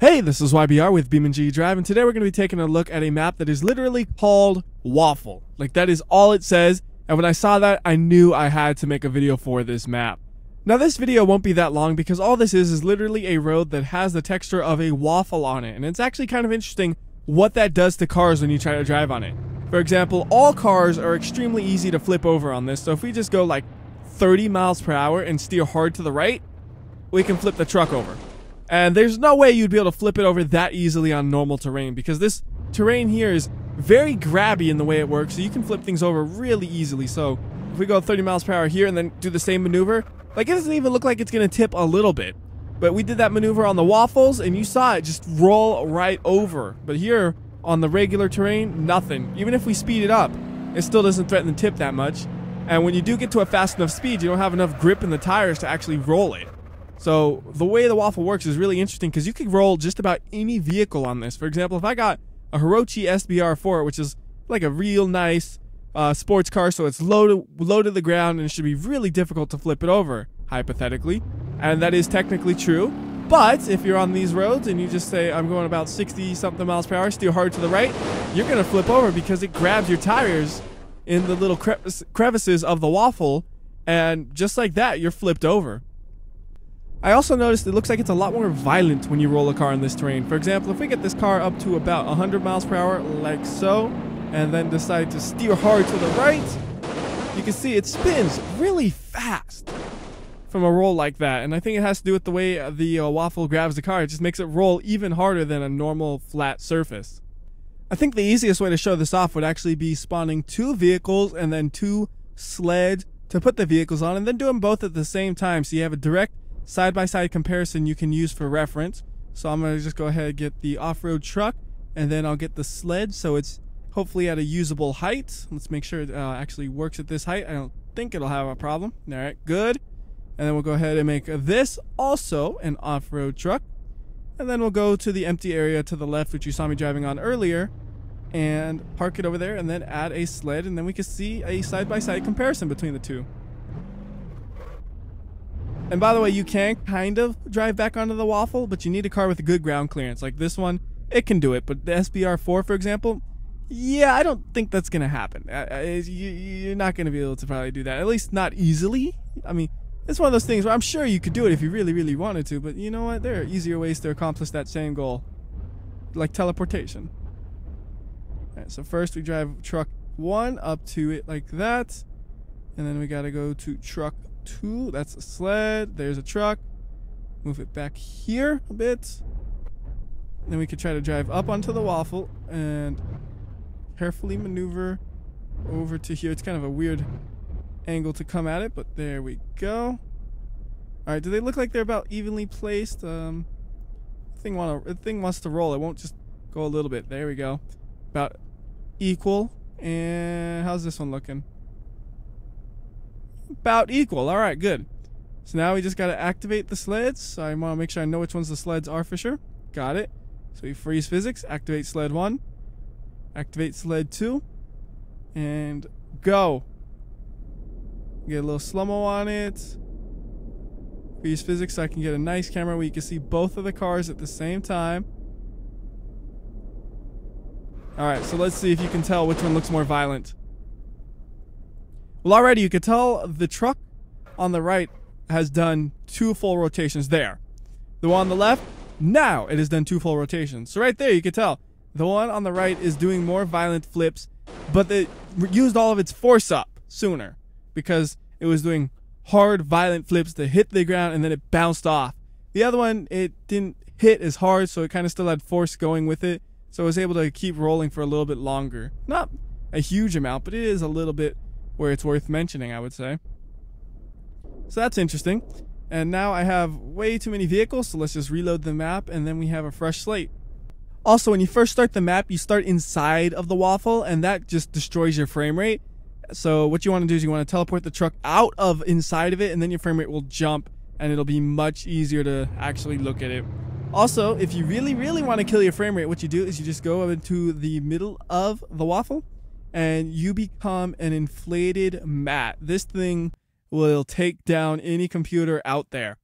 Hey, this is WhyBeAre with BeamNG.drive, and today we're going to be taking a look at a map that is literally called Waffle. Like, that is all it says, and when I saw that, I knew I had to make a video for this map. Now, this video won't be that long because all this is literally a road that has the texture of a waffle on it, and it's actually kind of interesting what that does to cars when you try to drive on it. For example, all cars are extremely easy to flip over on this, so if we just go like 30 miles per hour and steer hard to the right, we can flip the truck over. And there's no way you'd be able to flip it over that easily on normal terrain because this terrain here is very grabby in the way it works, so you can flip things over really easily. So if we go 30 miles per hour here and then do the same maneuver, like, it doesn't even look like it's going to tip a little bit. But we did that maneuver on the waffles and you saw it just roll right over. But here on the regular terrain, nothing. Even if we speed it up, it still doesn't threaten to tip that much. And when you do get to a fast enough speed, you don't have enough grip in the tires to actually roll it. So the way the waffle works is really interesting because you can roll just about any vehicle on this. For example, if I got a Hirochi SBR4, which is like a real nice sports car, so it's low to the ground and it should be really difficult to flip it over, hypothetically. And that is technically true. But if you're on these roads and you just say, I'm going about 60 something miles per hour, steer hard to the right, you're going to flip over because it grabs your tires in the little crevices of the waffle, and just like that, you're flipped over. I also noticed it looks like it's a lot more violent when you roll a car in this terrain. For example, if we get this car up to about 100 miles per hour, like so, and then decide to steer hard to the right, you can see it spins really fast from a roll like that. And I think it has to do with the way the waffle grabs the car. It just makes it roll even harder than a normal flat surface. I think the easiest way to show this off would actually be spawning two vehicles and then two sleds to put the vehicles on, and then do them both at the same time so you have a direct side-by-side comparison you can use for reference. So I'm going to just go ahead and get the off-road truck, and then I'll get the sled so it's hopefully at a usable height. Let's make sure it actually works at this height. I don't think it'll have a problem. Alright, good. And then we'll go ahead and make this also an off-road truck. And then we'll go to the empty area to the left, which you saw me driving on earlier, and park it over there, and then add a sled, and then we can see a side-by-side comparison between the two. And by the way, you can kind of drive back onto the waffle, but you need a car with a good ground clearance. Like this one, it can do it. But the SBR4, for example, yeah, I don't think that's going to happen. You're not going to be able to probably do that. At least not easily. I mean, it's one of those things where I'm sure you could do it if you really, really wanted to. But you know what? There are easier ways to accomplish that same goal. Like teleportation. Alright, so first we drive truck 1 up to it like that. And then we got to go to truck 2, that's a sled, there's a truck, move it back here a bit, then we could try to drive up onto the waffle and carefully maneuver over to here. It's kind of a weird angle to come at it, but there we go. Alright, do they look like they're about evenly placed? The thing wants to roll, it won't just go a little bit. There we go, about equal. And how's this one looking? About equal. Alright, good. So now we just got to activate the sleds. So I want to make sure I know which ones the sleds are for sure. Got it. So we freeze physics, activate sled 1, activate sled 2, and go. Get a little slow-mo on it. Freeze physics so I can get a nice camera where you can see both of the cars at the same time. Alright, so let's see if you can tell which one looks more violent. Well, already you could tell the truck on the right has done 2 full rotations there. The one on the left, now it has done 2 full rotations. So right there you could tell the one on the right is doing more violent flips, but it used all of its force up sooner because it was doing hard, violent flips that hit the ground and then it bounced off. The other one, it didn't hit as hard, so it kind of still had force going with it, so it was able to keep rolling for a little bit longer. Not a huge amount, but it is a little bit where it's worth mentioning, I would say. So that's interesting. And now I have way too many vehicles, so let's just reload the map, and then we have a fresh slate. Also, when you first start the map, you start inside of the waffle, and that just destroys your frame rate. So what you want to do is you want to teleport the truck out of inside of it, and then your frame rate will jump, and it'll be much easier to actually look at it. Also, if you really, really want to kill your frame rate, what you do is you just go into the middle of the waffle, and you become an inflated mat. This thing will take down any computer out there.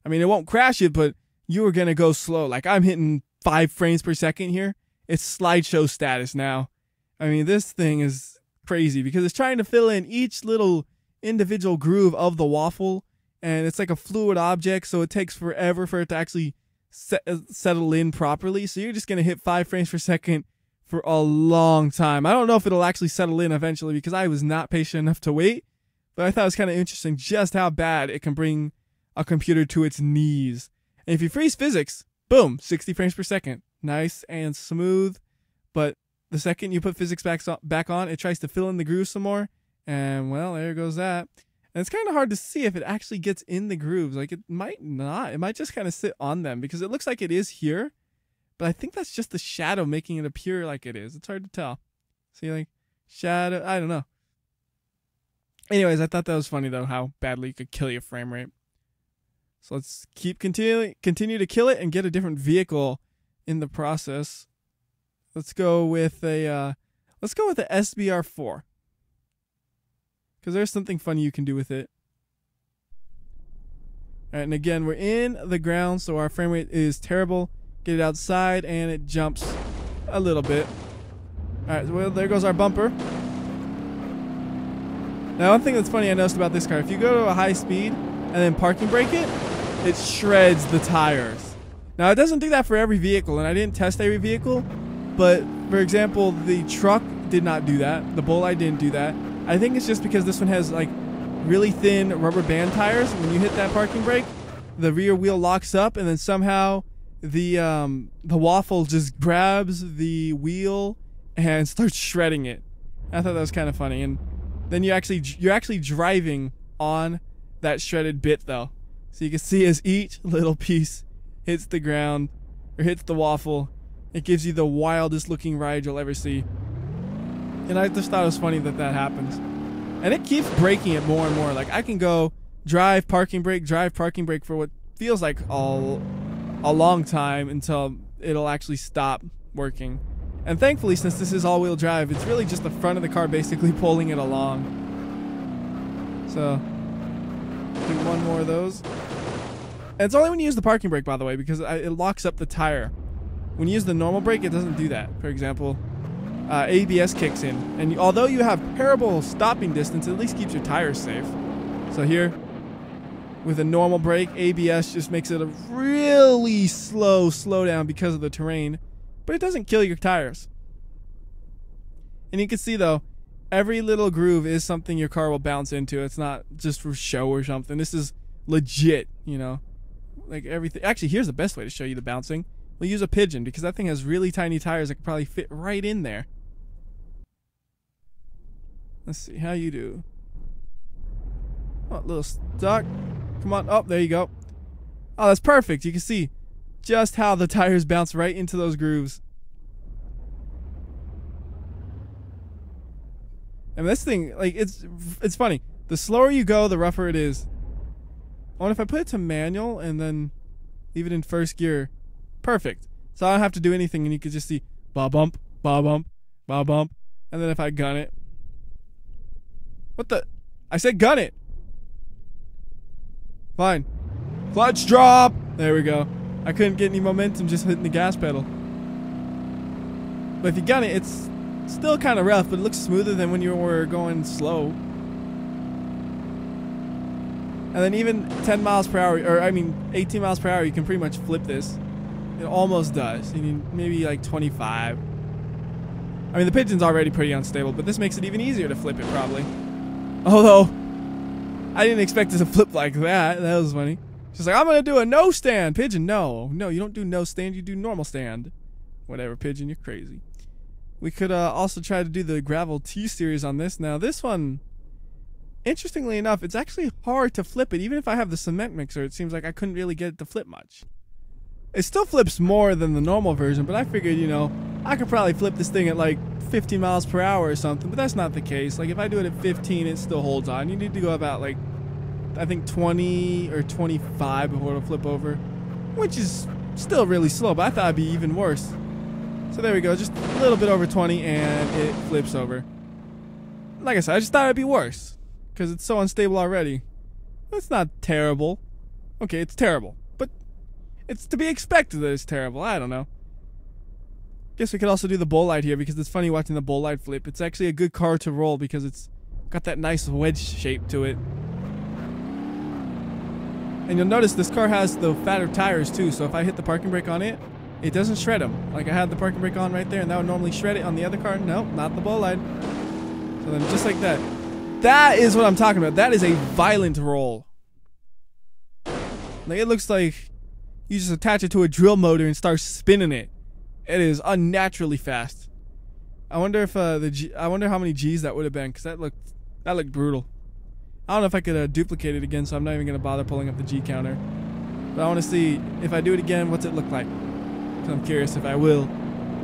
I mean, it won't crash it, but you are going to go slow. Like I'm hitting 5 frames per second here. It's slideshow status now. I mean, this thing is crazy because it's trying to fill in each little individual groove of the waffle, and it's like a fluid object, so it takes forever for it to actually settle in properly. So you're just going to hit 5 frames per second for a long time. I don't know if it'll actually settle in eventually because I was not patient enough to wait, but I thought it was kind of interesting just how bad it can bring a computer to its knees. And if you freeze physics, boom, 60 frames per second. Nice and smooth, but the second you put physics back on, it tries to fill in the groove some more, and well, there goes that. And it's kind of hard to see if it actually gets in the grooves. Like it might not. It might just kind of sit on them because it looks like it is here, but I think that's just the shadow making it appear like it is. It's hard to tell. See, like shadow, I don't know. Anyways, I thought that was funny though, how badly it could kill your frame rate. So let's continue to kill it and get a different vehicle in the process. Let's go with a SBR4 because there's something funny you can do with it. All right, and again, we're in the ground, so our frame rate is terrible. Get it outside, and it jumps a little bit. All right, well, there goes our bumper. Now, one thing that's funny I noticed about this car, if you go to a high speed and then parking brake it, it shreds the tires. Now, it doesn't do that for every vehicle, and I didn't test every vehicle, but, for example, the truck did not do that. The Bulleye didn't do that. I think it's just because this one has, like, really thin rubber band tires. When you hit that parking brake, the rear wheel locks up, and then somehow the Waffle just grabs the wheel and starts shredding it. I thought that was kind of funny. And then you're actually driving on that shredded bit, though. So you can see as each little piece hits the ground or hits the Waffle, it gives you the wildest looking ride you'll ever see. And I just thought it was funny that that happens. And it keeps breaking it more and more. Like I can go drive parking brake for what feels like a long time until it'll actually stop working. And thankfully, since this is all-wheel drive, it's really just the front of the car basically pulling it along. So do one more of those. And it's only when you use the parking brake, by the way, because it locks up the tire. When you use the normal brake, it doesn't do that. For example, ABS kicks in. And although you have terrible stopping distance, it at least keeps your tires safe. So here, with a normal brake, ABS just makes it a really slow down because of the terrain. But it doesn't kill your tires. And you can see, though, every little groove is something your car will bounce into. It's not just for show or something. This is legit, you know. Like everything. Actually, here's the best way to show you the bouncing. We'll use a Pigeon because that thing has really tiny tires that could probably fit right in there. Let's see how you do. Oh, a little stuck. Come on. Oh, there you go. Oh, that's perfect. You can see just how the tires bounce right into those grooves. And this thing, like, it's funny. The slower you go, the rougher it is. I wonder if I put it to manual and then leave it in first gear. Perfect. So I don't have to do anything, and you can just see ba bump, ba bump, ba bump. And then if I gun it. What the? I said gun it. Fine. Clutch drop. There we go. I couldn't get any momentum just hitting the gas pedal. But if you gun it, it's still kind of rough, but it looks smoother than when you were going slow. And then even 10 miles per hour, or I mean 18 miles per hour, you can pretty much flip this. It almost does. You need maybe like 25. I mean, the Pigeon's already pretty unstable, but this makes it even easier to flip it probably. Although, I didn't expect it to flip like that. That was funny. She's like, I'm going to do a no stand. Pigeon, no. No, you don't do no stand. You do normal stand. Whatever, Pigeon, you're crazy. We could also try to do the Gravel T-Series on this. Now, this one, interestingly enough, it's actually hard to flip it. Even if I have the cement mixer, it seems like I couldn't really get it to flip much. It still flips more than the normal version, but I figured, you know, I could probably flip this thing at like 15 miles per hour or something, but that's not the case. Like, if I do it at 15, it still holds on. You need to go about, like, I think 20 or 25 before it'll flip over, which is still really slow, but I thought it'd be even worse. So there we go, just a little bit over 20, and it flips over. Like I said, I just thought it'd be worse, because it's so unstable already. It's not terrible. Okay, it's terrible, but It's to be expected that it's terrible. I don't know. Guess we could also do the bull light here because it's funny watching the bull light flip. It's actually a good car to roll because it's got that nice wedge shape to it. And you'll notice this car has the fatter tires too, so if I hit the parking brake on it, it doesn't shred them. Like I had the parking brake on right there and that would normally shred it on the other car. Nope, not the bull light. So then just like that. That is what I'm talking about. That is a violent roll. Like it looks like you just attach it to a drill motor and start spinning it. It is unnaturally fast. I wonder if I wonder how many G's that would have been, because that looked brutal. I don't know if I could duplicate it again, so I'm not even gonna bother pulling up the G counter. But I want to see if I do it again, what's it look like? So I'm curious if I will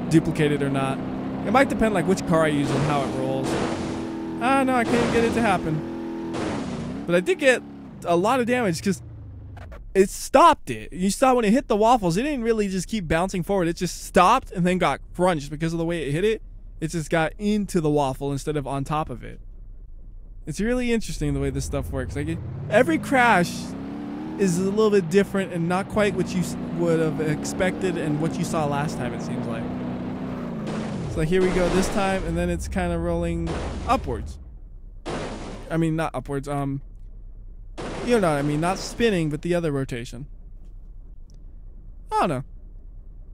duplicate it or not. It might depend like which car I use and how it rolls. Ah, no, I can't get it to happen. But I did get a lot of damage because it stopped it. You saw when it hit the waffles, it didn't really just keep bouncing forward. It just stopped and then got crunched because of the way it hit it. It just got into the waffle instead of on top of it. It's really interesting the way this stuff works. Like every crash is a little bit different and not quite what you would have expected and what you saw last time, it seems like. So here we go this time, and then it's kind of rolling upwards. I mean, not upwards. You know what I mean? Not spinning, but the other rotation. I don't know.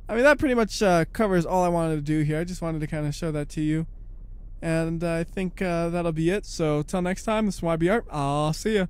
I mean, that pretty much covers all I wanted to do here. I just wanted to kind of show that to you. And I think that'll be it. So, till next time, this is WhyBeAre. I'll see ya.